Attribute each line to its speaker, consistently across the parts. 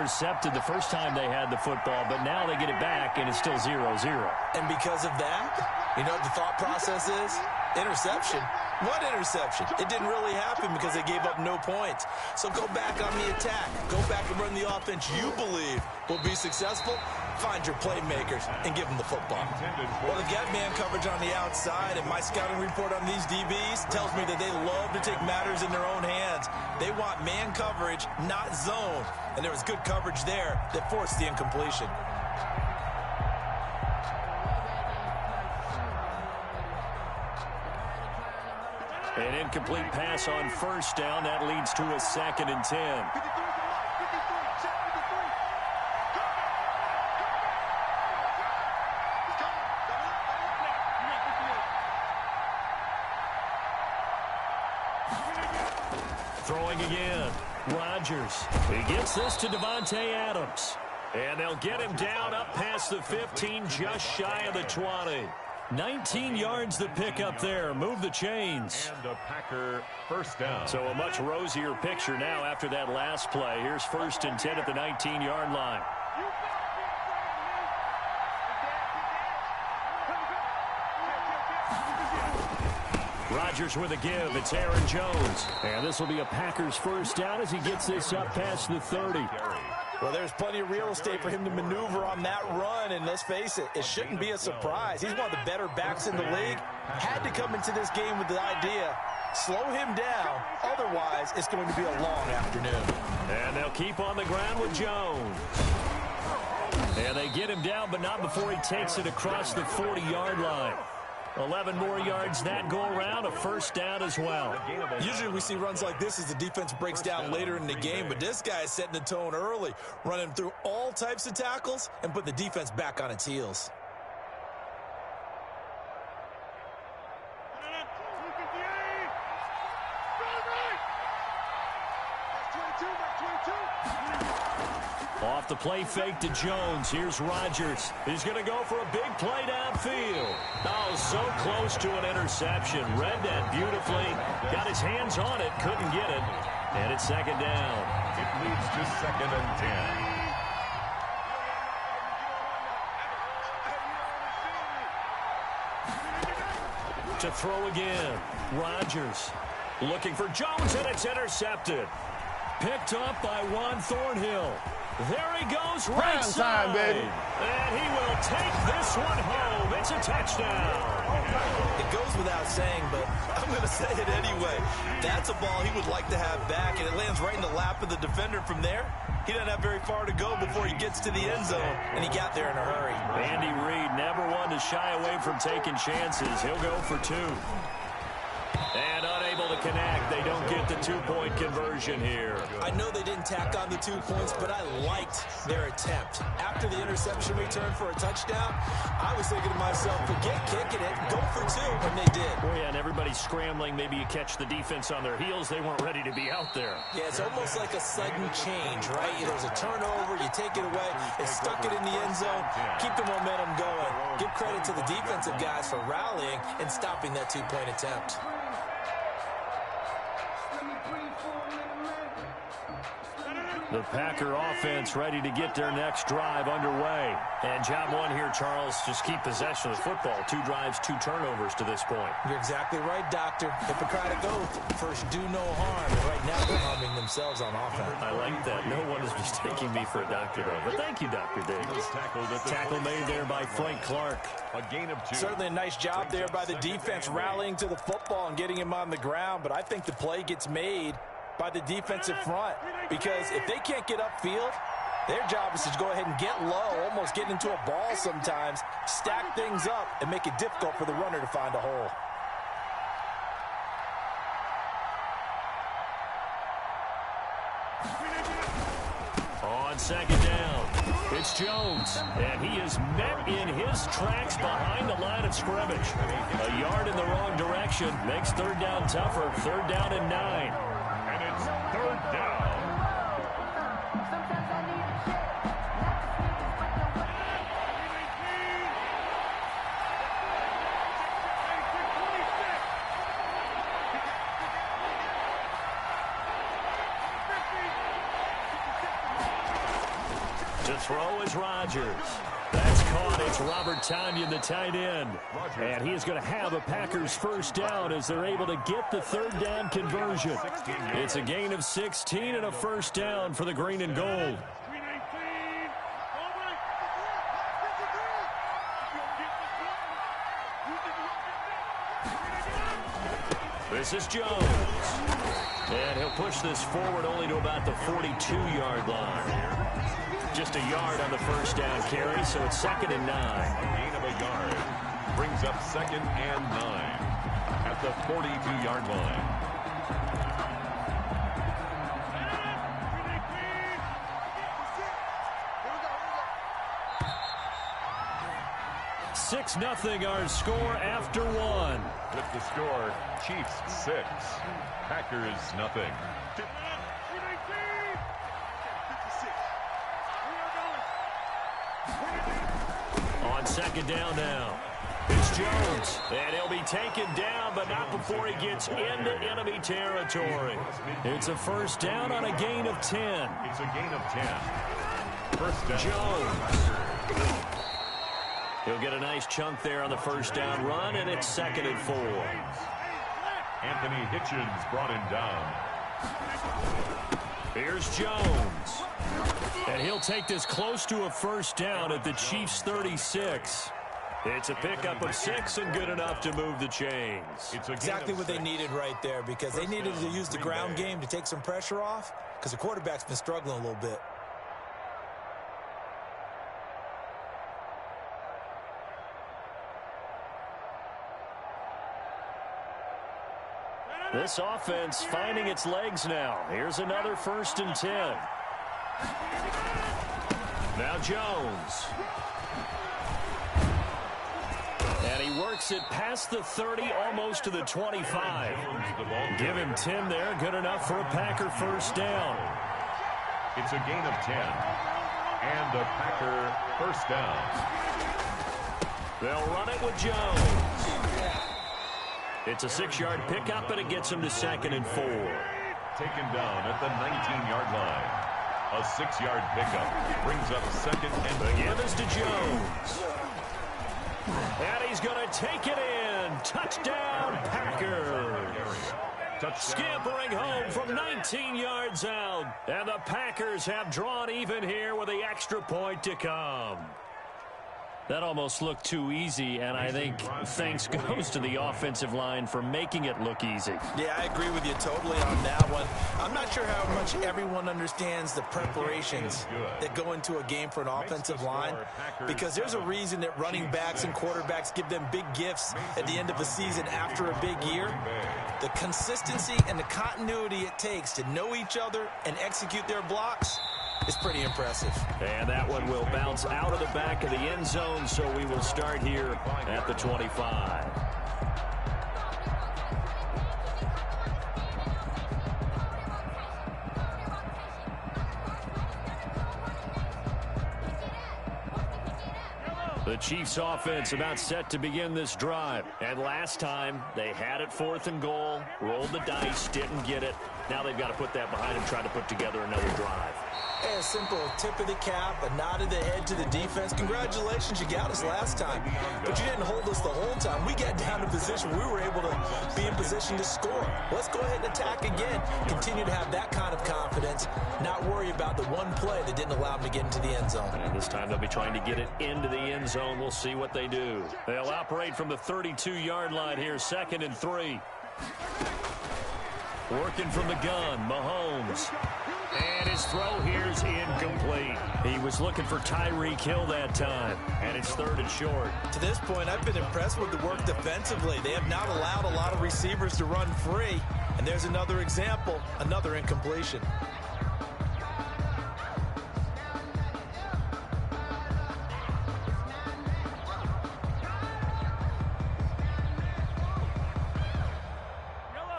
Speaker 1: intercepted the first time they had the football, but now they get it back, and it's still 0-0.
Speaker 2: And because of that, you know what the thought process is? Interception. What interception? It didn't really happen because they gave up no points. So go back on the attack. Go back and run the offense you believe will be successful. Find your playmakers and give them the football. Well, they've got man coverage on the outside, and my scouting report on these DBs tells me that they love to take matters in their own hands. They want man coverage, not zone. And there was good coverage there that forced the incompletion.
Speaker 1: An incomplete pass on first down. That leads to a 2nd and 10. Throwing again. Rodgers. He gets this to Davante Adams. And they'll get him down up past the 15, just shy of the 20. 19 yards the pick up there. Move the chains.
Speaker 3: And a Packer first down.
Speaker 1: So a much rosier picture now after that last play. Here's 1st and 10 at the 19-yard line. Rodgers with a give. It's Aaron Jones. And this will be a Packers first down as he gets this up past the 30.
Speaker 2: Well, there's plenty of real estate for him to maneuver on that run, and let's face it, it shouldn't be a surprise. He's one of the better backs in the league. Had to come into this game with the idea, slow him down, otherwise it's going to be a long afternoon.
Speaker 1: And they'll keep on the ground with Jones. And they get him down, but not before he takes it across the 40-yard line. 11 more yards that go around, a first down as well.
Speaker 2: Usually we see runs like this as the defense breaks down later in the game, but this guy is setting the tone early, running through all types of tackles and putting the defense back on its heels.
Speaker 1: Off the play fake to Jones. Here's Rodgers. He's going to go for a big play downfield. Oh, so close to an interception. Read that beautifully. Got his hands on it. Couldn't get it. And it's 2nd down.
Speaker 3: It leads to 2nd and 10.
Speaker 1: To throw again. Rodgers looking for Jones, and it's intercepted. Picked up by Juan Thornhill. There he goes, right side.
Speaker 4: Baby.
Speaker 1: And he will take this one home. It's a touchdown.
Speaker 2: It goes without saying, but I'm going to say it anyway. That's a ball he would like to have back, and it lands right in the lap of the defender from there. He doesn't have very far to go before he gets to the end zone, and he got there in a hurry.
Speaker 1: Andy Reid never one to shy away from taking chances. He'll go for 2. And unable to connect. They don't get the 2-point conversion here.
Speaker 2: I know they didn't tack on the 2 points, but I liked their attempt. After the interception return for a touchdown, I was thinking to myself, forget kicking it, go for 2, and they did.
Speaker 1: Oh, yeah, and everybody's scrambling. Maybe you catch the defense on their heels. They weren't ready to be out there.
Speaker 2: Yeah, it's almost like a sudden change, right? There's a turnover, you take it away, they stuck it in the end zone, keep the momentum going. Give credit to the defensive guys for rallying and stopping that 2-point attempt.
Speaker 1: The Packer offense ready to get their next drive underway. And job one here, Charles, just keep possession of the football. 2 drives, 2 turnovers to this point.
Speaker 2: You're exactly right, Doctor. Hippocratic oath. First, do no harm. And right now, they're harming themselves on offense.
Speaker 1: I like that. No one is mistaking me for a doctor, though. But thank you, Dr. Davis. Tackle made there by Frank Clark.
Speaker 3: A gain of 2.
Speaker 2: Certainly a nice job there by the defense rallying to the football and getting him on the ground. But I think the play gets made by the defensive front, because if they can't get upfield, their job is to go ahead and get low, almost get into a ball sometimes, stack things up, and make it difficult for the runner to find a hole.
Speaker 1: On 2nd down, it's Jones, and he is met in his tracks behind the line of scrimmage. A yard in the wrong direction makes 3rd down tougher. 3rd down and 9.
Speaker 3: And it's 3rd down.
Speaker 1: To throw is Rodgers. That's caught. It's Robert Tonyan, the tight end. And he is going to have a Packers first down as they're able to get the third down conversion. It's a gain of 16 and a first down for the green and gold. This is Jones. And he'll push this forward only to about the 42-yard line. Just a yard on the first down carry, so it's 2nd and 9.
Speaker 3: A gain of a yard brings up 2nd and 9 at the 42-yard line.
Speaker 1: Six nothing our score after one.
Speaker 3: With the score, Chiefs 6, Packers nothing.
Speaker 1: On 2nd down now. It's Jones. And he'll be taken down, but not before he gets into enemy territory. It's a first down on a gain of 10.
Speaker 3: It's a gain of 10. First down.
Speaker 1: Jones. He'll get a nice chunk there on the first down run, and it's 2nd and 4.
Speaker 3: Anthony Hitchens brought him down.
Speaker 1: Here's Jones. And he'll take this close to a first down at the Chiefs' 36. It's a pickup of 6 and good enough to move the chains.
Speaker 2: It's exactly what they needed right there, because they needed to use the ground game to take some pressure off, because the quarterback's been struggling a little bit.
Speaker 1: This offense finding its legs now. Here's another 1st and 10. Now Jones. And he works it past the 30, almost to the 25. Give him 10 there. Good enough for a Packer first down.
Speaker 3: It's a gain of 10. And a Packer first down.
Speaker 1: They'll run it with Jones. It's a 6-yard pickup, and it gets him to 2nd and 4.
Speaker 3: Taken down at the 19-yard line. A 6-yard pickup brings up 2nd and 4.
Speaker 1: The give is to Jones. And he's going to take it in. Touchdown, Packers. Scampering home from 19 yards out. And the Packers have drawn even here with the extra point to come. That almost looked too easy, and I think thanks goes to the offensive line for making it look easy.
Speaker 2: Yeah, I agree with you totally on that one. I'm not sure how much everyone understands the preparations that go into a game for an offensive line, because there's a reason that running backs and quarterbacks give them big gifts at the end of the season after a big year. The consistency and the continuity it takes to know each other and execute their blocks is pretty impressive.
Speaker 1: And that one will bounce out of the back of the end zone, so we will start here at the 25. The Chiefs offense about set to begin this drive. And last time, they had it 4th and goal, rolled the dice, didn't get it. Now they've got to put that behind and try to put together another drive.
Speaker 2: A simple tip of the cap, a nod of the head to the defense. Congratulations, you got us last time. But you didn't hold us the whole time. We got down to position. We were able to be in position to score. Let's go ahead and attack again. Continue to have that kind of confidence. Not worry about the one play that didn't allow them to get into the end zone.
Speaker 1: And this time they'll be trying to get it into the end zone. We'll see what they do. They'll operate from the 32-yard line here, 2nd and 3. Working from the gun, Mahomes. And his throw here's incomplete. He was looking for Tyreek Hill that time. And it's 3rd and short.
Speaker 2: To this point, I've been impressed with the work defensively. They have not allowed a lot of receivers to run free. And there's another example, another incompletion.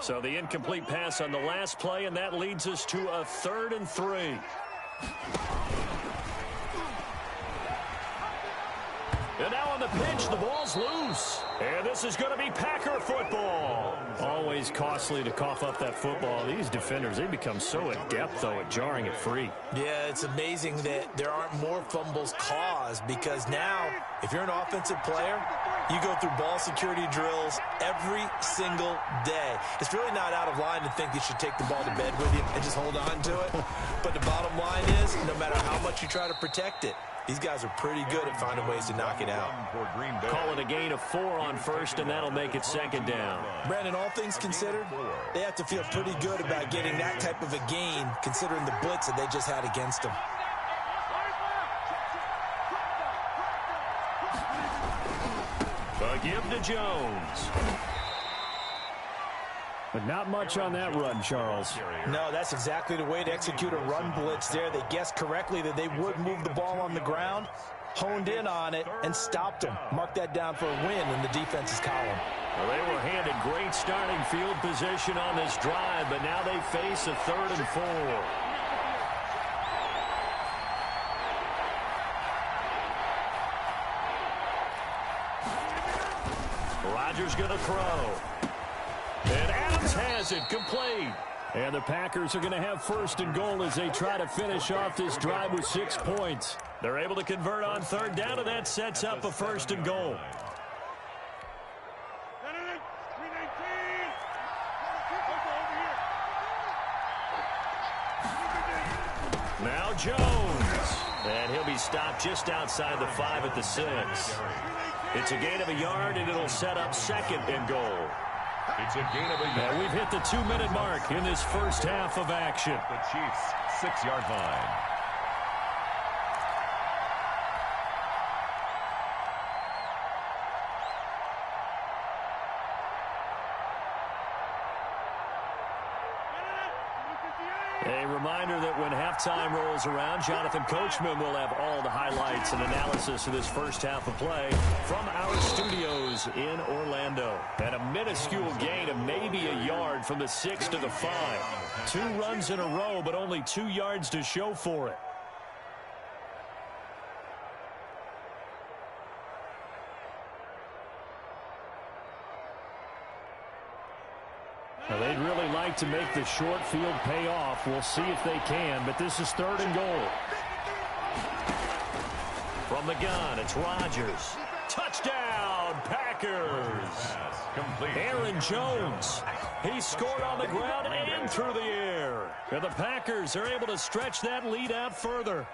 Speaker 1: So the incomplete pass on the last play, and that leads us to a 3rd and 3. And now on the the pitch. The ball's loose. And this is going to be Packer football. Always costly to cough up that football. These defenders, they become so adept, though, at jarring it free.
Speaker 2: Yeah, it's amazing that there aren't more fumbles caused, because now, if you're an offensive player, you go through ball security drills every single day. It's really not out of line to think you should take the ball to bed with you and just hold on to it. But the bottom line is, no matter how much you try to protect it, these guys are pretty good at finding ways to knock it out.
Speaker 1: Call it a gain of 4 on first, and that'll make it second down.
Speaker 2: Brandon, all things considered, they have to feel pretty good about getting that type of a gain, considering the blitz that they just had against them.
Speaker 1: A give to Jones. But not much on that run, Charles.
Speaker 2: No, that's exactly the way to execute a run blitz there. They guessed correctly that they would move the ball on the ground, honed in on it, and stopped them. Mark that down for a win in the defense's column.
Speaker 1: Well, they were handed great starting field position on this drive, but now they face a 3rd and 4. Rodgers going to throw. And Adams has it complete. And the Packers are going to have 1st and goal as they try to finish off this drive with 6 points. They're able to convert on 3rd down, and that sets up a 1st and goal. Now Jones. And he'll be stopped just outside the 5 at the 6. It's a gain of a yard, and it'll set up 2nd and goal.
Speaker 3: It's a gain of a yard.
Speaker 1: And we've hit the 2-minute mark in this first half of action.
Speaker 3: The Chiefs' 6-yard line.
Speaker 1: A reminder that when halftime rolls around, Jonathan Coachman will have all the highlights and analysis of this first half of play from our studios in Orlando. And a minuscule gain of maybe a yard from the 6 to the 5. 2 runs in a row, but only 2 yards to show for it. Now, they'd really like to make the short field pay off. We'll see if they can, but this is 3rd and goal. From the gun, it's Rodgers. Touchdown, Packers. Aaron Jones. He scored on the ground and through the air. And the Packers are able to stretch that lead out further.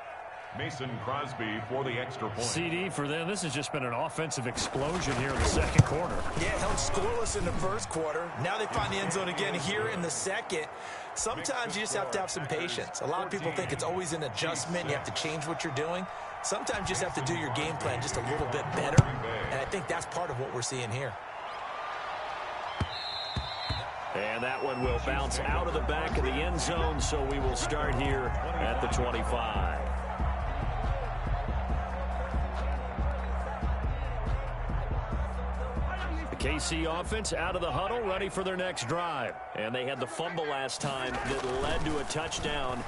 Speaker 3: Mason Crosby for the extra point.
Speaker 1: CD for them. This has just been an offensive explosion here in the second quarter.
Speaker 2: Yeah, held scoreless in the first quarter. Now they find the end zone again here in the second. Sometimes you just have to have some patience. A lot of people think it's always an adjustment. You have to change what you're doing. Sometimes you just have to do your game plan just a little bit better. And I think that's part of what we're seeing here.
Speaker 1: And that one will bounce out of the back of the end zone, so we will start here at the 25. KC offense out of the huddle, ready for their next drive. And they had the fumble last time that led to a touchdown.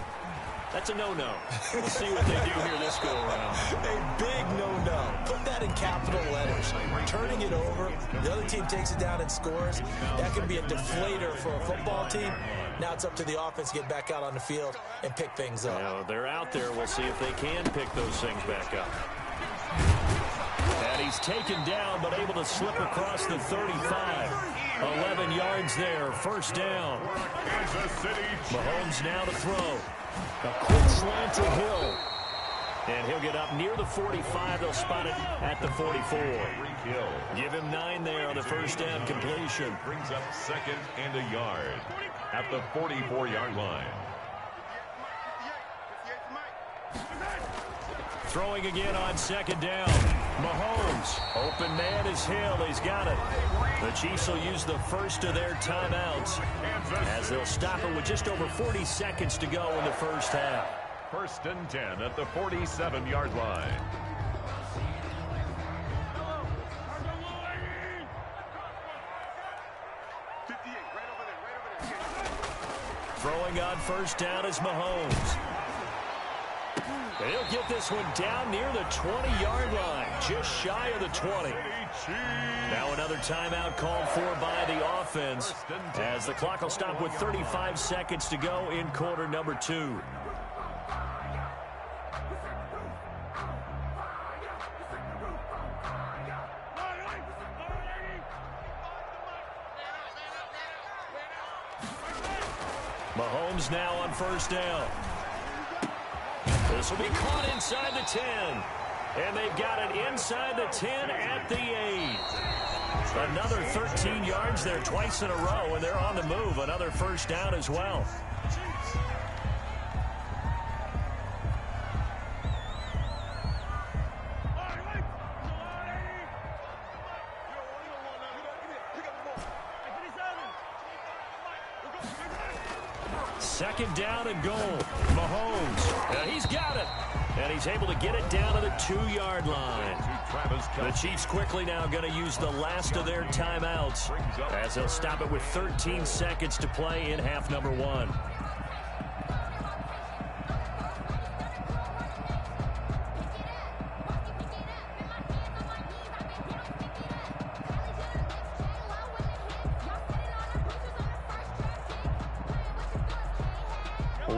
Speaker 1: That's a no-no. We'll see what they do here this go-around.
Speaker 2: A big no-no. Put that in capital letters. Turning it over, the other team takes it down and scores. That can be a deflator for a football team. Now it's up to the offense to get back out on the field and pick things up.
Speaker 1: Now, they're out there. We'll see if they can pick those things back up. And he's taken down, but able to slip across the 35. 11 yards there, 1st down. Mahomes now to throw. A quick slant to Hill. And he'll get up near the 45. They'll spot it at the 44. Give him 9 there on the 1st down completion.
Speaker 3: Brings up 2nd and a yard at the 44-yard line.
Speaker 1: Throwing again on 2nd down. Mahomes. Open man is Hill. He's got it. The Chiefs will use the first of their timeouts as they'll stop it with just over 40 seconds to go in the first half.
Speaker 3: 1st and 10 at the 47-yard line.
Speaker 1: Throwing on 1st down is Mahomes. He'll get this one down near the 20-yard line, just shy of the 20. Now another timeout called for by the offense, as the clock will stop with 35 seconds to go in quarter number 2. Mahomes now on first down. This will be caught inside the 10. And they've got it inside the 10 at the 8. Another 13 yards there twice in a row, and they're on the move. Another first down as well. Second down and goal. Mahomes. He's got it. And he's able to get it down to the 2-yard line. The Chiefs quickly now going to use the last of their timeouts, as they'll stop it with 13 seconds to play in half number 1.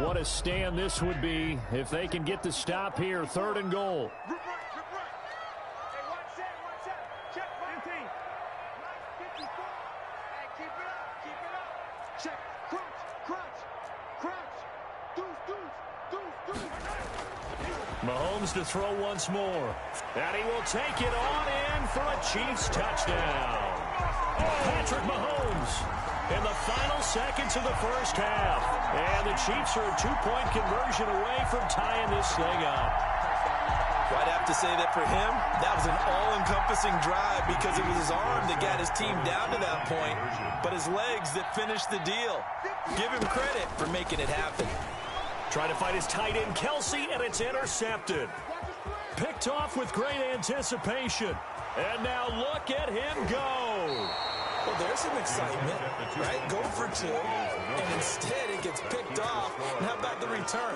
Speaker 1: What a stand this would be if they can get the stop here. 3rd and goal. Mahomes to throw once more. And he will take it on in for a Chiefs touchdown. Patrick Mahomes in the final seconds of the first half. And the Chiefs are a 2-point conversion away from tying this thing up.
Speaker 2: Well, I'd have to say that for him, that was an all-encompassing drive because it was his arm that got his team down to that point, but his legs that finished the deal. Give him credit for making it happen.
Speaker 1: Trying to fight his tight end, Kelsey, and it's intercepted. Picked off with great anticipation. And now look at him go.
Speaker 2: Well, there's some excitement, right? Go for 2, and instead it gets picked off. And how about the return?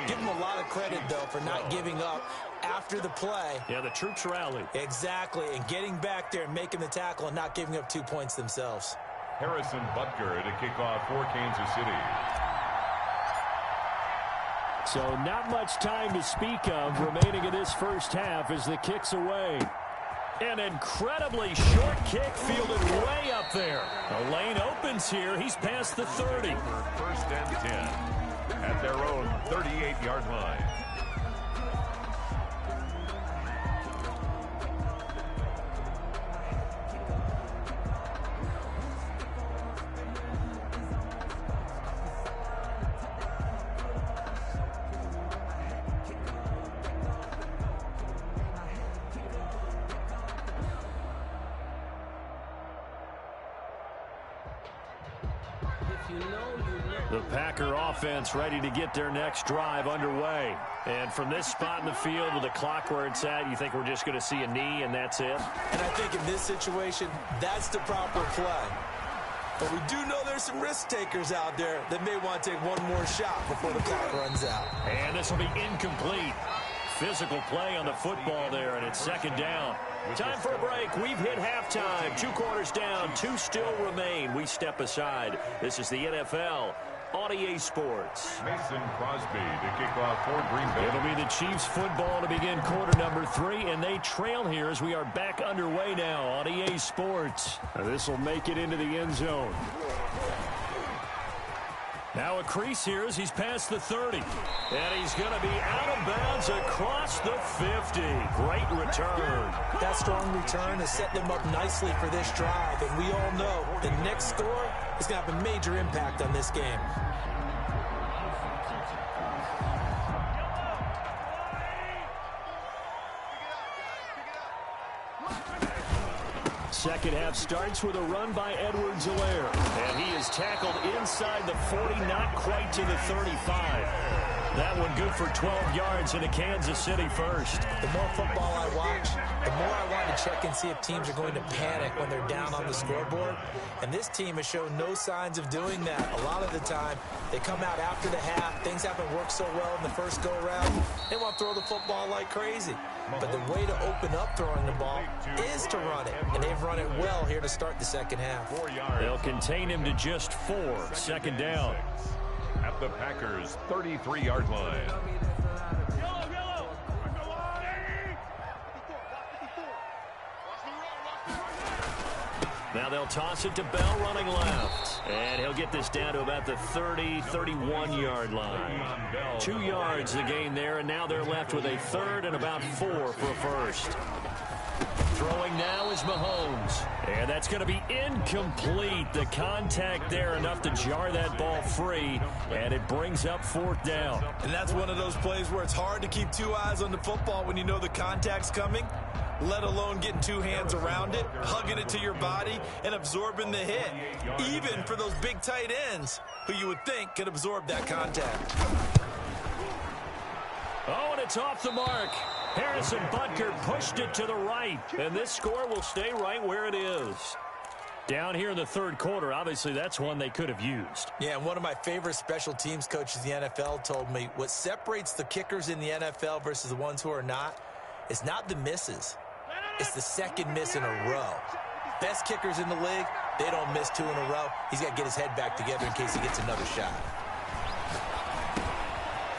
Speaker 2: Give him a lot of credit, though, for not giving up after the play.
Speaker 1: Yeah, the troops rallied.
Speaker 2: Exactly, and getting back there and making the tackle and not giving up 2 points themselves.
Speaker 3: Harrison Butker to kick off for Kansas City.
Speaker 1: So not much time to speak of remaining in this first half as the kick's away. An incredibly short kick fielded way up there. The lane opens here. He's past the 30.
Speaker 3: First and 10 at their own 38-yard line.
Speaker 1: The Packer offense ready to get their next drive underway. And from this spot in the field with the clock where it's at, you think we're just going to see a knee and that's it?
Speaker 2: And I think in this situation, that's the proper play. But we do know there's some risk takers out there that may want to take one more shot before the clock runs out.
Speaker 1: And this will be incomplete. Physical play on the football there, and it's second down. Time for a break. We've hit halftime. 2 quarters down. 2 still remain. We step aside. This is the NFL on EA Sports.
Speaker 3: Mason Crosby to kick off for Green Bay.
Speaker 1: It'll be the Chiefs football to begin quarter number 3, and they trail here as we are back underway now on EA Sports. This will make it into the end zone. Now a crease here as he's past the 30. And he's going to be out of bounds across the 50. Great return.
Speaker 2: That strong return has set them up nicely for this drive. And we all know the next score is going to have a major impact on this game.
Speaker 1: Second half starts with a run by Edwards-Helaire. And he is tackled inside the 40, not quite to the 35. That one good for 12 yards into Kansas City first.
Speaker 2: The more football I watch, the more I want to check and see if teams are going to panic when they're down on the scoreboard. And this team has shown no signs of doing that. A lot of the time, they come out after the half. Things haven't worked so well in the first go-around. They want to throw the football like crazy. But the way to open up throwing the ball is to run it. And they've run it well here to start the second half.
Speaker 1: They'll contain him to just 4. Second down.
Speaker 3: At the Packers' 33-yard line.
Speaker 1: Now they'll toss it to Bell running left. And he'll get this down to about the 30, 31-yard line. 2 yards the gain there, and now they're left with a third and about 4 for a first. Throwing now is Mahomes. And that's going to be incomplete. The contact there enough to jar that ball free, and it brings up 4th down.
Speaker 2: And that's one of those plays where it's hard to keep 2 eyes on the football when you know the contact's coming, let alone getting 2 hands around it, hugging it to your body, and absorbing the hit. Even for those big tight ends who you would think could absorb that contact.
Speaker 1: Oh, and it's off the mark. Harrison Butker pushed it to the right, and this score will stay right where it is. Down here in the third quarter, obviously that's one they could have used.
Speaker 2: Yeah, and one of my favorite special teams coaches in the NFL told me what separates the kickers in the NFL versus the ones who are not is not the misses. It's the second miss in a row. Best kickers in the league, they don't miss 2 in a row. He's got to get his head back together in case he gets another shot.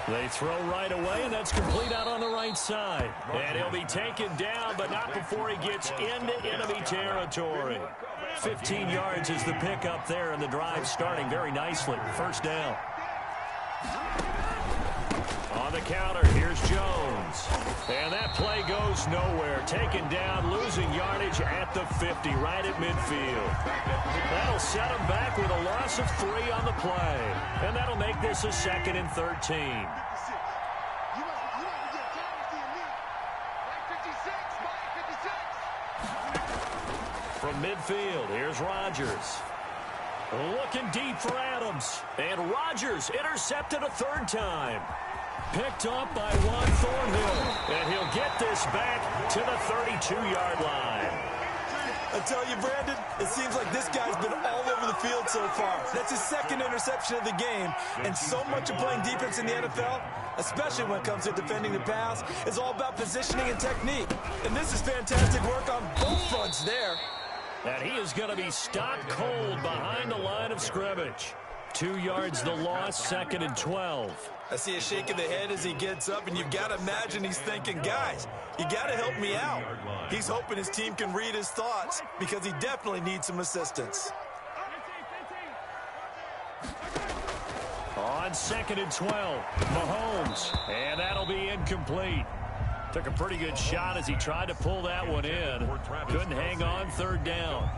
Speaker 1: They throw right away, and that's complete out on the right side. And he'll be taken down, but not before he gets into enemy territory. 15 yards is the pickup there, and the drive starting very nicely. First down. On the counter, here's Jones. And that play goes nowhere. Taken down, losing yardage at the 50, right at midfield. That'll set him back with a loss of 3 on the play. And that'll make this a 2nd and 13. From midfield, here's Rodgers. Looking deep for Adams. And Rodgers intercepted a 3rd time. Picked up by Juan Thornhill. And he'll get this back to the 32-yard line.
Speaker 2: I tell you, Brandon, it seems like this guy's been all over the field so far. That's his 2nd interception of the game. And so much of playing defense in the NFL, especially when it comes to defending the pass, is all about positioning and technique. And this is fantastic work on both fronts there.
Speaker 1: And he is going to be stopped cold behind the line of scrimmage. 2 yards the loss, 2nd and 12.
Speaker 2: I see a shake of the head as he gets up, and you've got to imagine he's thinking, guys, you got to help me out. He's hoping his team can read his thoughts because he definitely needs some assistance.
Speaker 1: On 2nd and 12, Mahomes, and that'll be incomplete. Took a pretty good shot as he tried to pull that one in. Couldn't hang on, 3rd down.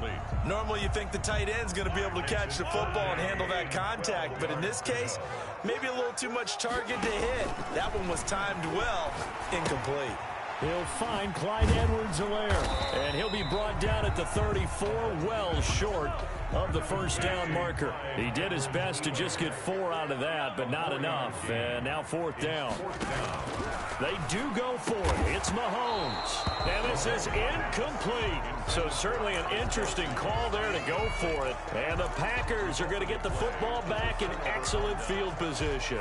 Speaker 2: Normally you think the tight end's going to be able to catch the football and handle that contact, but in this case, maybe a little too much target to hit. That one was timed well, incomplete.
Speaker 1: He'll find Clyde Edwards-Helaire, and he'll be brought down at the 34, well short of the first down marker. He did his best to just get 4 out of that, but not enough. And now 4th down. They do go for it. It's Mahomes. And this is incomplete. So certainly an interesting call there to go for it. And the Packers are going to get the football back in excellent field position.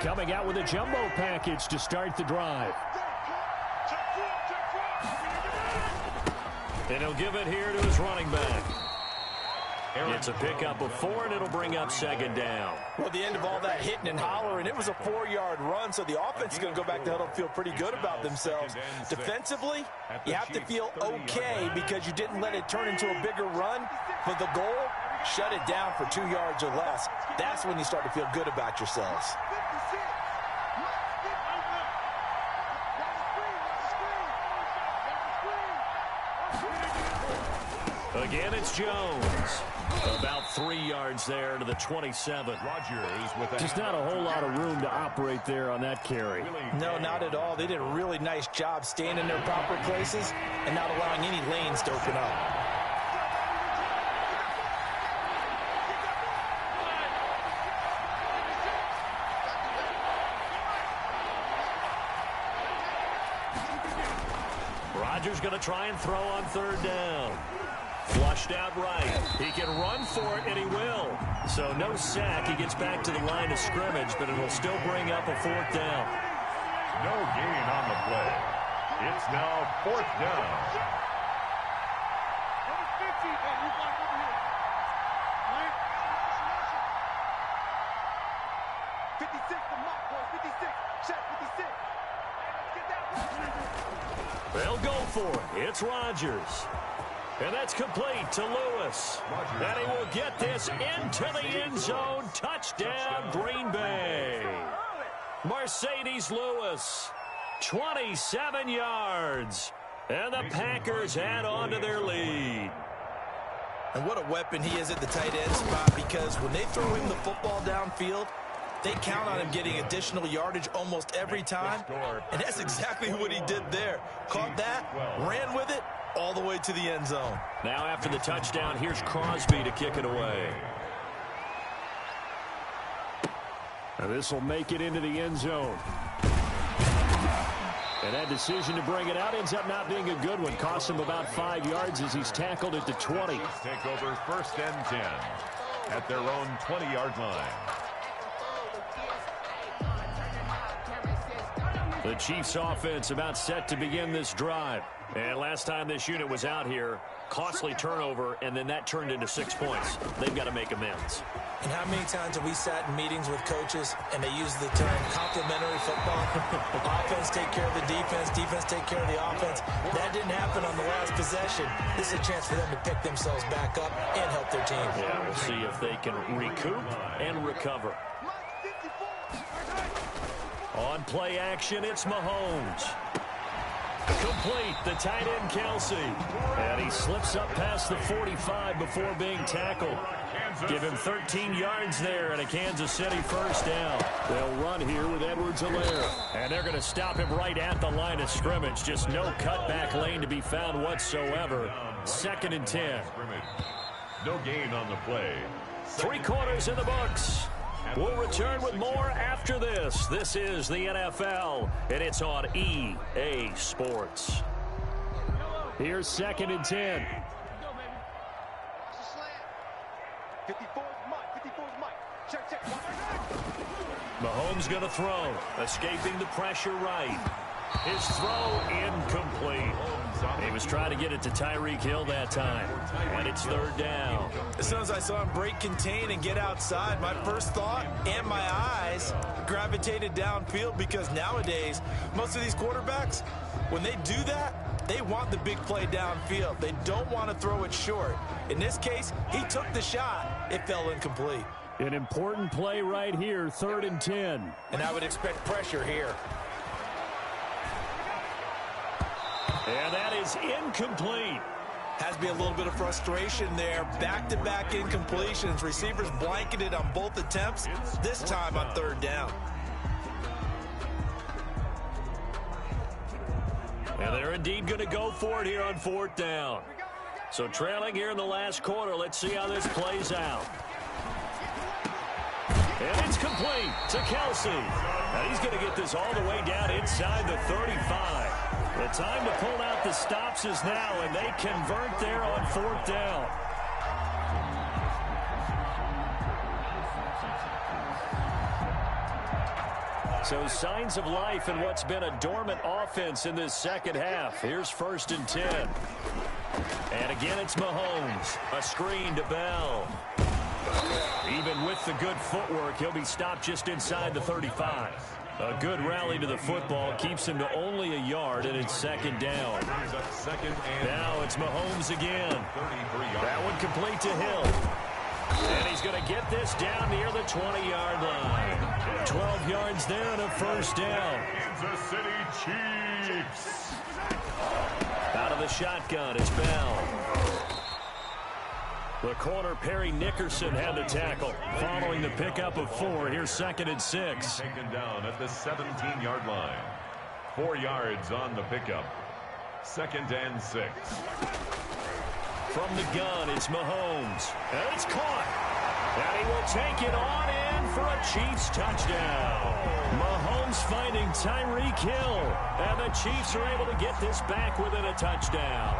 Speaker 1: Coming out with a jumbo package to start the drive. And he'll give it here to his running back. It's a pickup of 4, and it'll bring up 2nd down.
Speaker 2: Well, the end of all that hitting and hollering, it was a 4-yard run, so the offense is going to go back to huddle and feel pretty good about themselves. Defensively, you have to feel okay because you didn't let it turn into a bigger run, but the goal, shut it down for 2 yards or less. That's when you start to feel good about yourselves.
Speaker 1: Again, it's Jones. About 3 yards there to the 27. Just not a whole lot of room to operate there on that carry.
Speaker 2: No, not at all. They did a really nice job staying in their proper places and not allowing any lanes to open up.
Speaker 1: Rodgers going to try and throw on third down. Flushed out right. He can run for it, and he will. So no sack. He gets back to the line of scrimmage, but it will still bring up a fourth down.
Speaker 3: No gain on the play. It's now fourth down.
Speaker 1: They'll go for it. It's Rodgers. And that's complete to Lewis. And he will get this into the end zone. Touchdown, Green Bay. Mercedes Lewis, 27 yards. And the Packers add on to their lead.
Speaker 2: And what a weapon he is at the tight end spot, because when they throw him the football downfield, they count on him getting additional yardage almost every time. And that's exactly what he did there. Caught that, ran with it, all the way to the end zone.
Speaker 1: Now after the touchdown, here's Crosby to kick it away. Now this will make it into the end zone. And that decision to bring it out ends up not being a good one. Costs him about 5 yards as he's tackled at the 20.
Speaker 3: Take over first and 10 at their own 20-yard line.
Speaker 1: The Chiefs offense about set to begin this drive. And last time this unit was out here, costly turnover, and then that turned into 6 points. They've got to make amends.
Speaker 2: And how many times have we sat in meetings with coaches and they use the term complementary football? Offense take care of the defense, defense take care of the offense. That didn't happen on the last possession. This is a chance for them to pick themselves back up and help their team.
Speaker 1: Yeah, we'll see if they can recoup and recover. On play action, it's Mahomes. Complete, the tight end Kelsey. And he slips up past the 45 before being tackled. Give him 13 yards there and a Kansas City first down. They'll run here with Edwards-Helaire. And they're going to stop him right at the line of scrimmage. Just no cutback lane to be found whatsoever. 2nd and 10.
Speaker 3: No gain on the play.
Speaker 1: 3 quarters in the books. We'll return with more after this. This is the NFL, and it's on EA Sports. Here's 2nd and 10. Mahomes going to throw. Escaping the pressure right. His throw incomplete. He was trying to get it to Tyreek Hill that time. And it's 3rd down.
Speaker 2: As soon as I saw him break contain and get outside, my first thought and my eyes gravitated downfield, because nowadays, most of these quarterbacks, when they do that, they want the big play downfield. They don't want to throw it short. In this case, he took the shot. It fell incomplete.
Speaker 1: An important play right here, 3rd and 10.
Speaker 2: And I would expect pressure here.
Speaker 1: And that is incomplete.
Speaker 2: Has to be a little bit of frustration there. Back-to-back incompletions. Receivers blanketed on both attempts, this time on 3rd down.
Speaker 1: And they're indeed going to go for it here on 4th down. So trailing here in the last quarter, let's see how this plays out. And it's complete to Kelsey. Now he's going to get this all the way down inside the 35. The time to pull out the stops is now, and they convert there on 4th down. So signs of life in what's been a dormant offense in this second half. Here's 1st and 10. And again, it's Mahomes. A screen to Bell. Even with the good footwork, he'll be stopped just inside the 35. A good rally to the football keeps him to only a yard, and it's 2nd down. Now it's Mahomes again. That one complete to Hill. And he's going to get this down near the 20-yard line. 12 yards there and a first down.
Speaker 3: Kansas City Chiefs.
Speaker 1: Out of the shotgun, it's Bell. The corner, Perry Nickerson, had the tackle. Following the pickup of 4, here's 2nd and 6.
Speaker 3: Taken down at the 17-yard line. 4 yards on the pickup. 2nd and 6.
Speaker 1: From the gun, it's Mahomes. And it's caught. And he will take it on in for a Chiefs touchdown. Mahomes finding Tyreek Hill. And the Chiefs are able to get this back within a touchdown.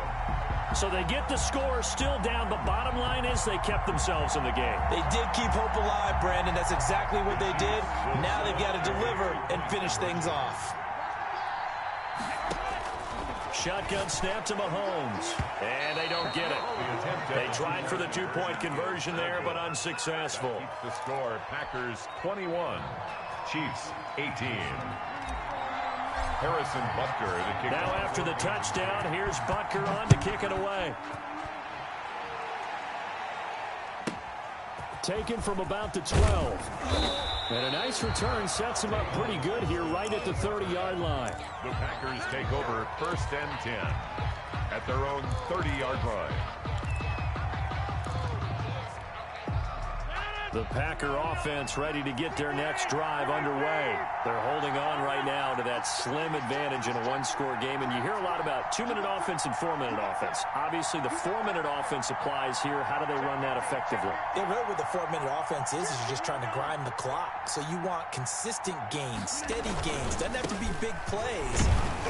Speaker 1: So they get the score still down. The bottom line is they kept themselves in the game.
Speaker 2: They did keep hope alive, Brandon. That's exactly what they did. Now they've got to deliver and finish things off.
Speaker 1: Shotgun snap to Mahomes. And they don't get it. They tried for the two-point conversion there, but unsuccessful.
Speaker 3: The score, Packers 21, Chiefs 18. Harrison Butker to kick.
Speaker 1: Now after the touchdown, here's Butker on to kick it away. Taken from about the 12. And a nice return sets him up pretty good here right at the 30-yard line.
Speaker 3: The Packers take over 1st and 10 at their own 30-yard line.
Speaker 1: The Packer offense ready to get their next drive underway. They're holding on right now to that slim advantage in a one-score game. And you hear a lot about 2-minute offense and 4-minute offense. Obviously, the 4-minute offense applies here. How do they run that effectively?
Speaker 2: Yeah, really what the 4-minute offense is you're just trying to grind the clock. So you want consistent gains, steady gains. Doesn't have to be big plays,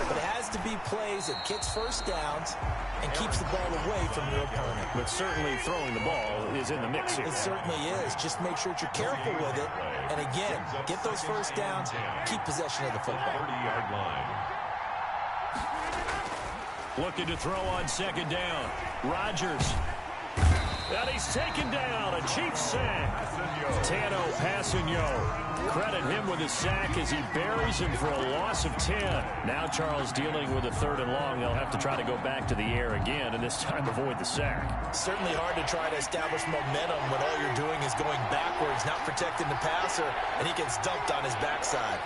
Speaker 2: but it has to be plays that gets first downs and keeps the ball away from your opponent.
Speaker 1: But certainly throwing the ball is in the mix here.
Speaker 2: It certainly is. Just make sure that you're careful with it. And again, get those first downs, keep possession of the football.
Speaker 3: 30-yard line.
Speaker 1: Looking to throw on 2nd down. Rodgers. And he's taken down. A Chiefs sack. Tano Passigno. Credit him with a sack as he buries him for a loss of 10. Now Charles dealing with a 3rd and long. They'll have to try to go back to the air again, and this time avoid the sack.
Speaker 2: Certainly hard to try to establish momentum when all you're doing is going backwards, not protecting the passer, and he gets dumped on his backside.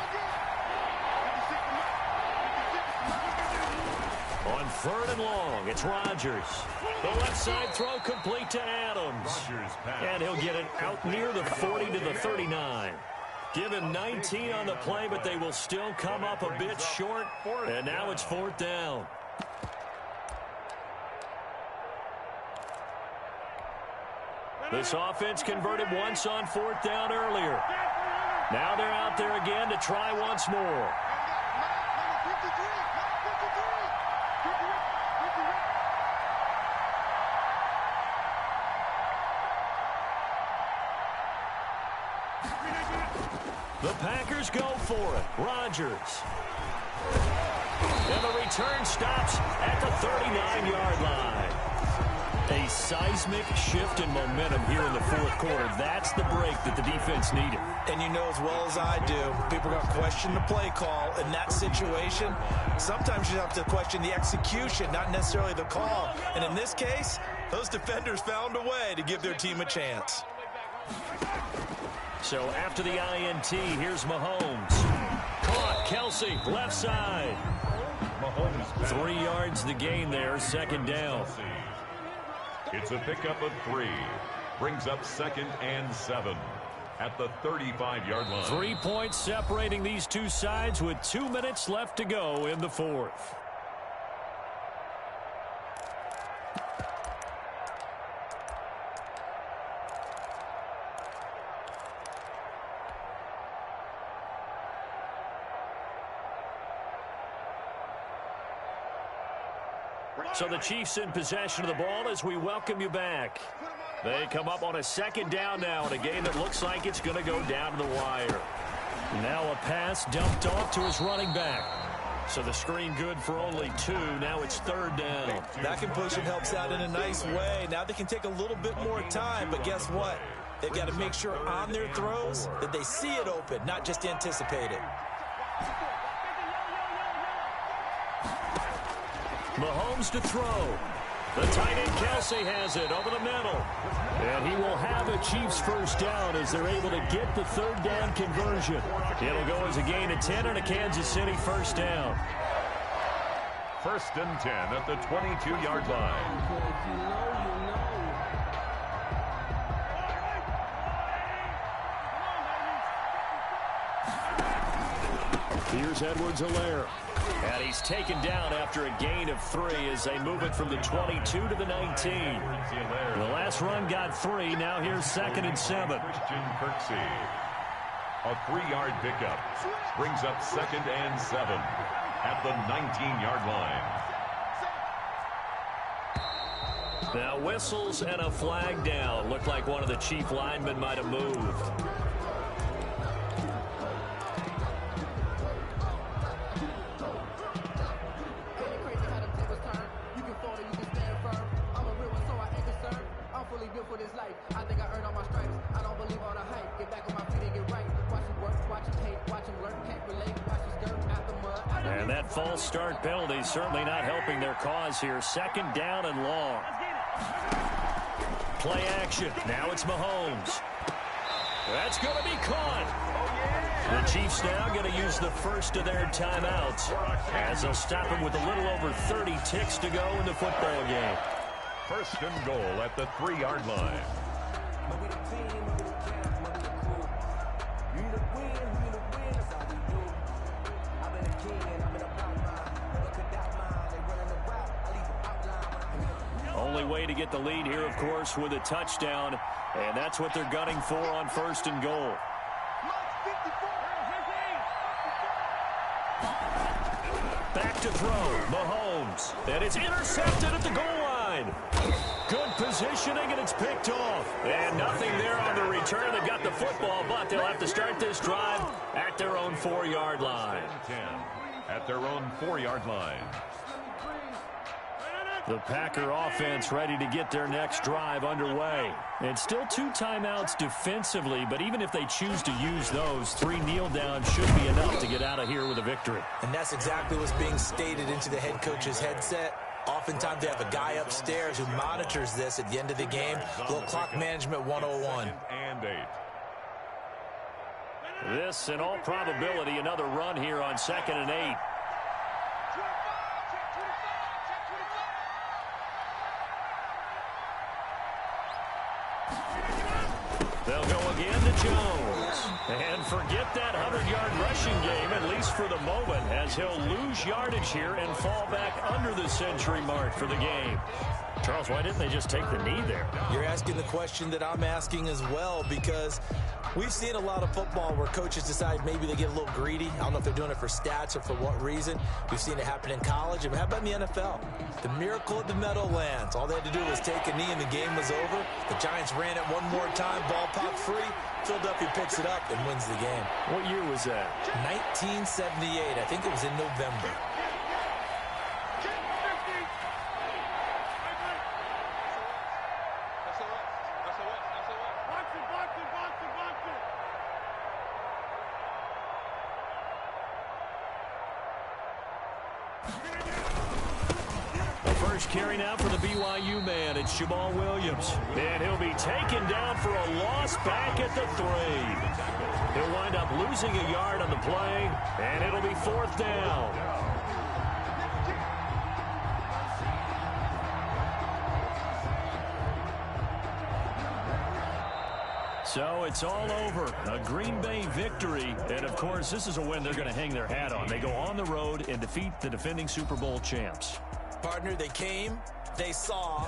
Speaker 1: On 3rd and long, it's Rodgers. The left side throw complete to Adams. And he'll get it out near the 40 to the 39. Given 19 on the play, but they will still come up a bit short. And now it's 4th down. This offense converted once on 4th down earlier. Now they're out there again to try once more. The Packers go for it. Rodgers. And the return stops at the 39-yard line. A seismic shift in momentum here in the 4th quarter. That's the break that the defense needed.
Speaker 2: And you know as well as I do, people are going to question the play call in that situation. Sometimes you have to question the execution, not necessarily the call. And in this case, those defenders found a way to give their team a chance.
Speaker 1: So after the INT, here's Mahomes. Caught, Kelsey, left side.
Speaker 3: Mahomes
Speaker 1: 3 yards the gain there, 2nd down.
Speaker 3: It's a pickup of 3. Brings up 2nd and 7 at the 35-yard line.
Speaker 1: 3 points separating these two sides with 2 minutes left to go in the 4th. So the Chiefs in possession of the ball as we welcome you back. They come up on a 2nd down now in a game that looks like it's going to go down to the wire. Now a pass dumped off to his running back. So the screen good for only 2. Now it's 3rd down.
Speaker 2: That completion helps out in a nice way. Now they can take a little bit more time, but guess what? They've got to make sure on their throws that they see it open, not just anticipate it.
Speaker 1: Mahomes to throw. The tight end Kelsey has it over the middle. And he will have a Chiefs 1st down as they're able to get the 3rd down conversion. It'll go as a gain of 10 and a Kansas City 1st down.
Speaker 3: 1st and 10 at the 22-yard line.
Speaker 1: Here's Edwards-Helaire. And he's taken down after a gain of 3 as they move it from the 22 to the 19. The last run got 3. Now here's 2nd and 7.
Speaker 3: Christian Kirksey. A 3-yard pickup brings up 2nd and 7 at the 19-yard line.
Speaker 1: Now whistles and a flag down. Looked like one of the chief linemen might have moved. And that false start penalty certainly not helping their cause here. 2nd down and long. Play action. Now it's Mahomes. That's going to be caught. The Chiefs now going to use the first of their timeouts as they'll stop him with a little over 30 ticks to go in the football game.
Speaker 3: 1st and goal at the 3-yard line.
Speaker 1: Only way to get the lead here, of course, with a touchdown, and that's what they're gunning for on 1st and goal. Back to throw, Mahomes, and it's intercepted at the goal line. Good positioning, and it's picked off. And nothing there on the return. They got the football, but they'll have to start this drive at their own 4-yard line.
Speaker 3: 10 at their own 4-yard line.
Speaker 1: The Packer offense ready to get their next drive underway. And still 2 timeouts defensively, but even if they choose to use those, 3 kneel downs should be enough to get out of here with a victory.
Speaker 2: And that's exactly what's being stated into the head coach's headset. Oftentimes they have a guy upstairs who monitors this at the end of the game. Little clock management 101.
Speaker 3: And 8.
Speaker 1: This, in all probability, another run here on 2nd and 8. They'll go again to Jones. And forget that 100-yard rushing game, at least for the moment, as he'll lose yardage here and fall back under the century mark for the game. Charles, why didn't they just take the knee there?
Speaker 2: You're asking the question that I'm asking as well, because we've seen a lot of football where coaches decide maybe they get a little greedy. I don't know if they're doing it for stats or for what reason. We've seen it happen in college. I mean, how about in the NFL? The miracle at the Meadowlands. All they had to do was take a knee and the game was over. The Giants ran it one more time. Ball popped free. Philadelphia picks it up and wins the game.
Speaker 1: What year was that?
Speaker 2: 1978. I think it was in November.
Speaker 1: Carry now for the BYU man. It's Jamal Williams. And he'll be taken down for a loss back at the 3. He'll wind up losing a yard on the play, and it'll be 4th down. So it's all over. A Green Bay victory. And, of course, this is a win they're going to hang their hat on. They go on the road and defeat the defending Super Bowl champs.
Speaker 2: Partner, they came, they saw,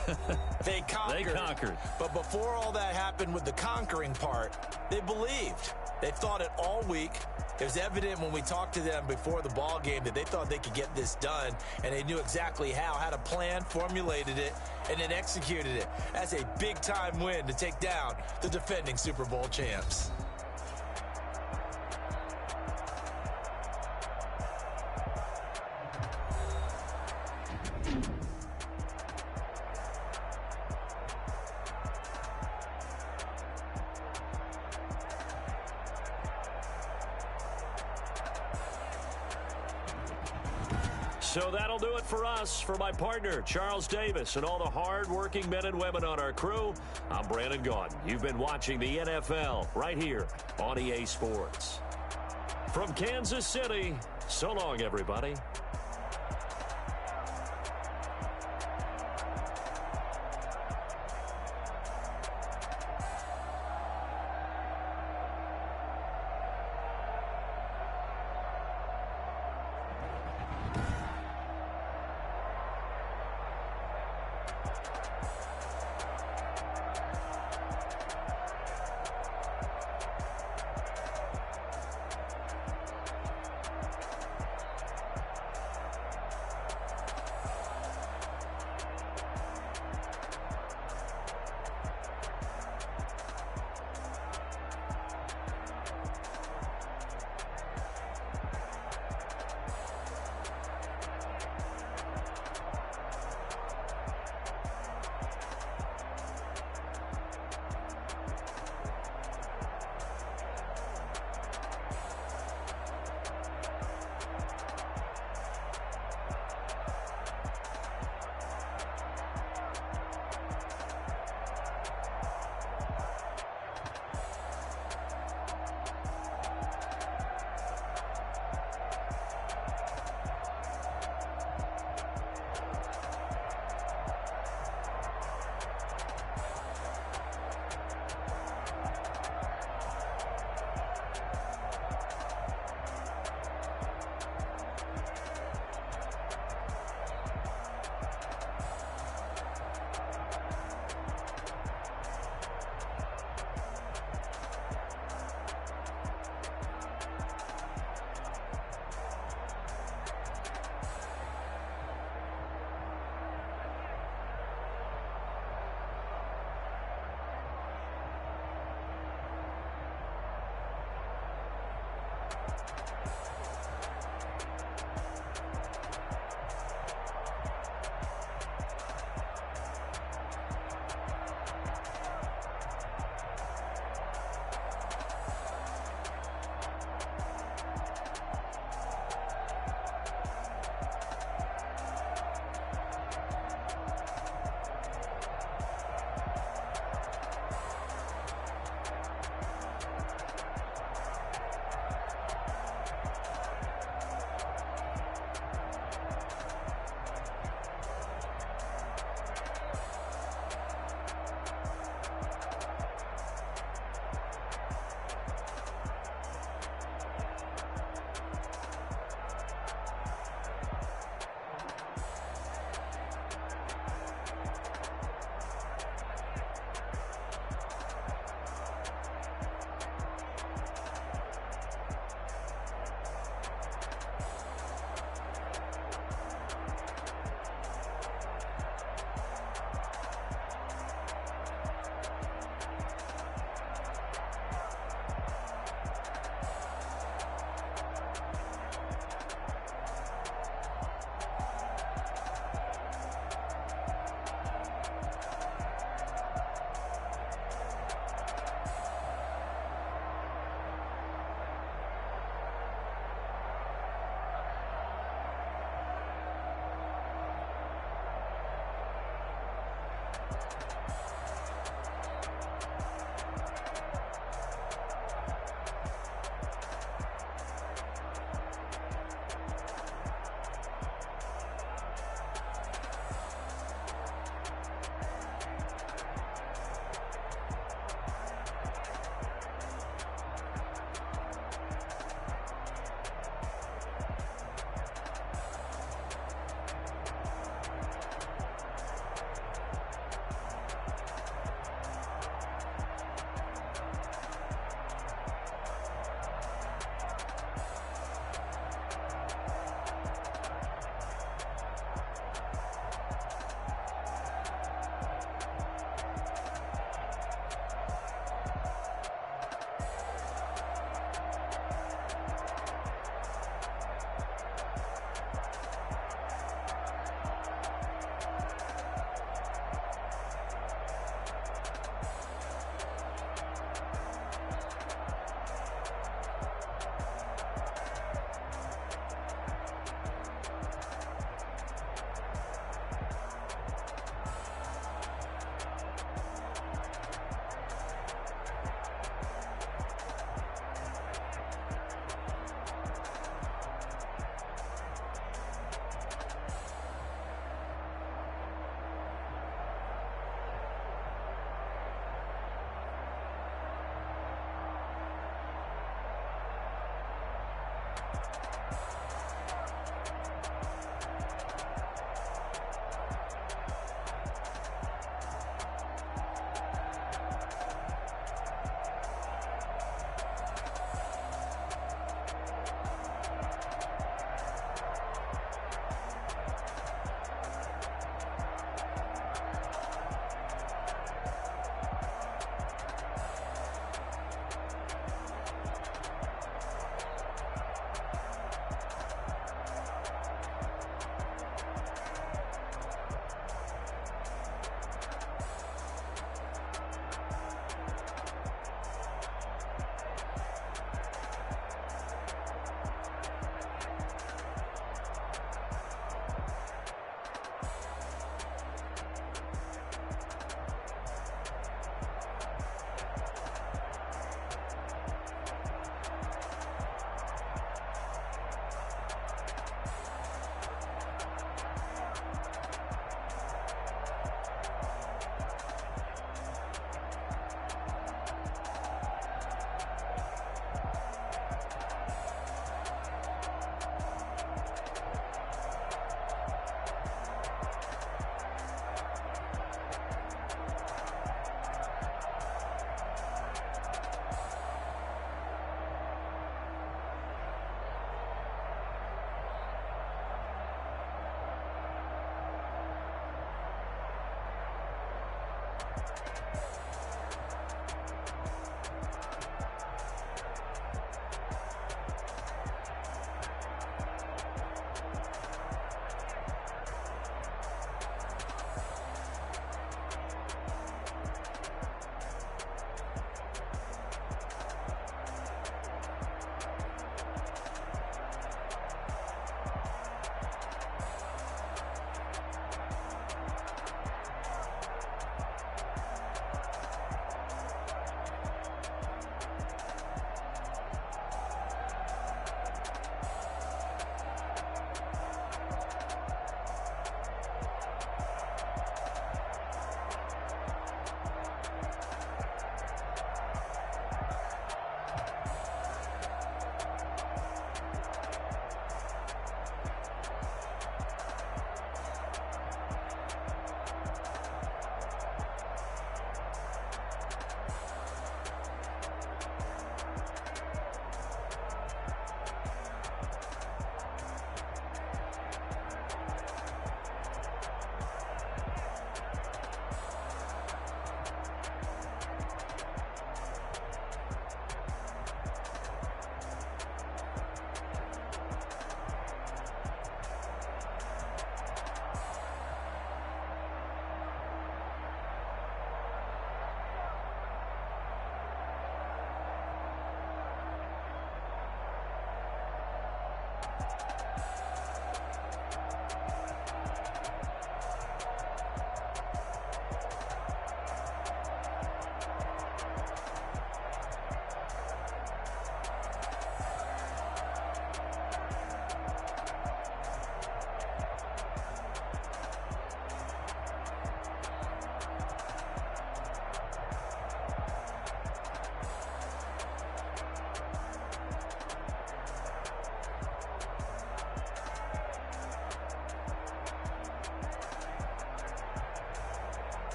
Speaker 2: they conquered.
Speaker 1: They conquered.
Speaker 2: But before all that happened with the conquering part, they believed. They thought it all week. It was evident when we talked to them before the ball game that they thought they could get this done, and they knew exactly how, had a plan, formulated it, and then executed it. That's a big-time win to take down the defending Super Bowl champs.
Speaker 1: So that'll do it for us. For my partner, Charles Davis, and all the hard-working men and women on our crew, I'm Brandon Gaudin. You've been watching the NFL right here on EA Sports. From Kansas City, so long, everybody.